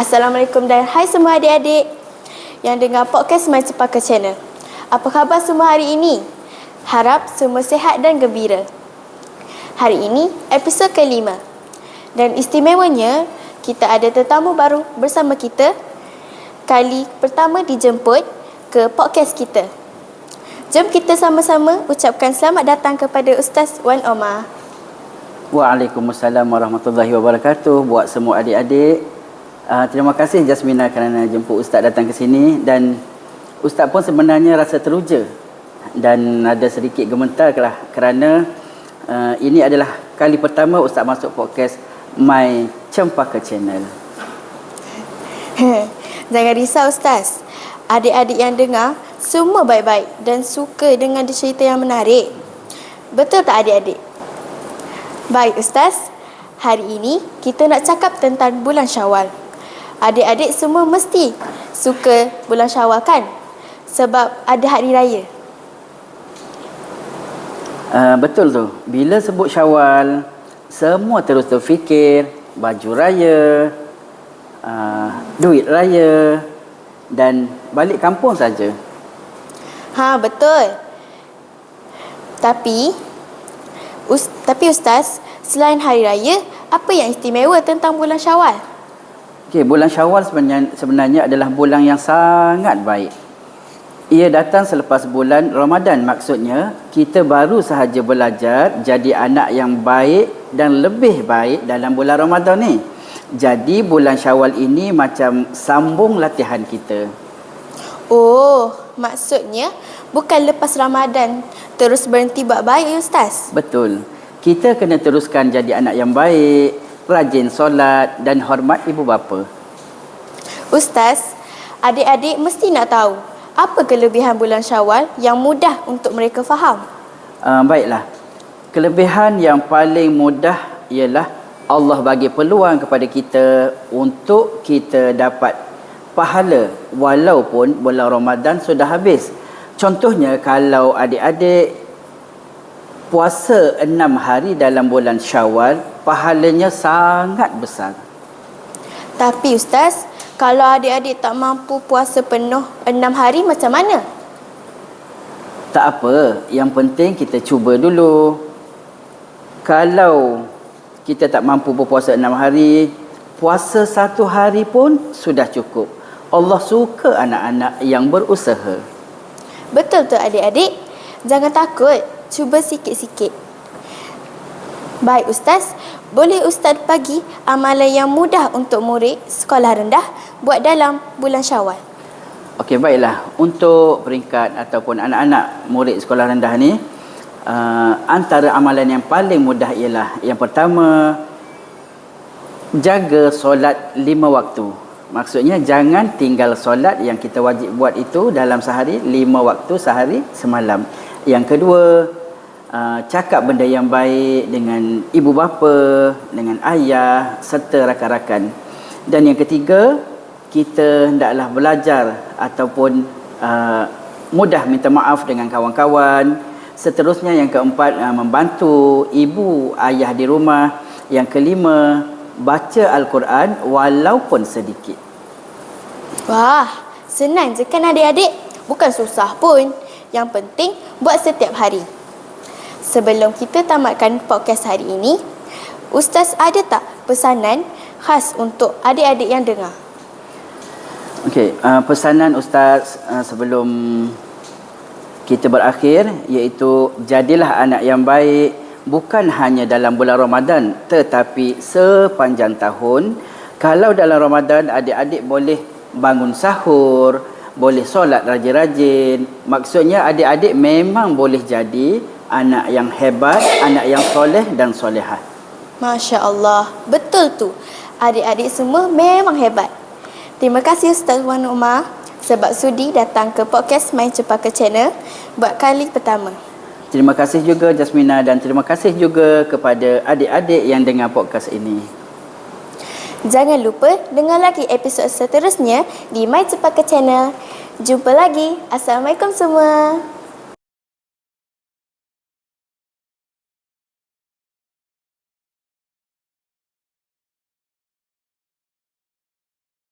Assalamualaikum dan hai semua adik-adik yang dengar podcast My Cepaka Channel. Apa khabar semua hari ini? Harap semua sihat dan gembira. Hari ini episod ke-5 dan istimewanya kita ada tetamu baru bersama kita. Kali pertama dijemput ke podcast kita. Jom kita sama-sama ucapkan selamat datang kepada Ustaz Wan Omar. Waalaikumsalam warahmatullahi wabarakatuh buat semua adik-adik. Terima kasih Jasmina kerana jemput Ustaz datang ke sini, dan Ustaz pun sebenarnya rasa teruja dan ada sedikit gemetar kerana ini adalah kali pertama Ustaz masuk podcast My Cepaka Channel. Jangan risau Ustaz. Adik-adik yang dengar semua baik-baik dan suka dengan cerita yang menarik. Betul tak adik-adik? Baik Ustaz, hari ini kita nak cakap tentang bulan Syawal. Adik-adik semua mesti suka bulan Syawal kan? Sebab ada hari raya. Betul tu. Bila sebut Syawal, semua terus terfikir baju raya, duit raya dan balik kampung saja. Betul. Tapi Ustaz, selain hari raya, apa yang istimewa tentang bulan Syawal? Okey, bulan Syawal sebenarnya adalah bulan yang sangat baik. Ia datang selepas bulan Ramadan. Maksudnya, kita baru sahaja belajar jadi anak yang baik dan lebih baik dalam bulan Ramadan ni. Jadi, bulan Syawal ini macam sambung latihan kita. Oh, maksudnya bukan lepas Ramadan terus berhenti buat baik ya Ustaz? Betul. Kita kena teruskan jadi anak yang baik, rajin solat dan hormat ibu bapa. Ustaz, adik-adik mesti nak tahu apa kelebihan bulan Syawal yang mudah untuk mereka faham. Baiklah. Kelebihan yang paling mudah ialah Allah bagi peluang kepada kita untuk kita dapat pahala walaupun bulan Ramadan sudah habis. Contohnya, kalau adik-adik puasa 6 hari dalam bulan Syawal, pahalanya sangat besar. Tapi Ustaz, kalau adik-adik tak mampu puasa penuh 6 hari macam mana? Tak apa, yang penting kita cuba dulu. Kalau kita tak mampu berpuasa 6 hari, puasa 1 hari pun sudah cukup. Allah suka anak-anak yang berusaha. Betul tu adik-adik. Jangan takut, cuba sikit-sikit. Baik Ustaz, boleh Ustaz bagi amalan yang mudah untuk murid sekolah rendah buat dalam bulan Syawal? Okey, baiklah. Untuk peringkat ataupun anak-anak murid sekolah rendah ni, antara amalan yang paling mudah ialah yang pertama, jaga solat 5 waktu. Maksudnya jangan tinggal solat yang kita wajib buat itu dalam sehari, 5 waktu sehari semalam. Yang kedua, cakap benda yang baik dengan ibu bapa, dengan ayah serta rakan-rakan. Dan yang ketiga, kita hendaklah belajar ataupun mudah minta maaf dengan kawan-kawan. Seterusnya, yang keempat, membantu ibu ayah di rumah. Yang kelima, baca Al-Quran walaupun sedikit. Wah, senang je kan adik-adik? Bukan susah pun. Yang penting buat setiap hari. Sebelum kita tamatkan podcast hari ini, Ustaz ada tak pesanan khas untuk adik-adik yang dengar? Okey, pesanan Ustaz sebelum kita berakhir iaitu jadilah anak yang baik, bukan hanya dalam bulan Ramadan tetapi sepanjang tahun. Kalau dalam Ramadan adik-adik boleh bangun sahur, boleh solat rajin-rajin, maksudnya adik-adik memang boleh jadi anak yang hebat, anak yang soleh dan solehah. Masya Allah, betul tu. Adik-adik semua memang hebat. Terima kasih Ustaz Wan Omar sebab sudi datang ke podcast My Cepaka Channel buat kali pertama. Terima kasih juga Jasmina, dan terima kasih juga kepada adik-adik yang dengar podcast ini. Jangan lupa dengar lagi episod seterusnya di My Cepaka Channel. Jumpa lagi. Assalamualaikum semua.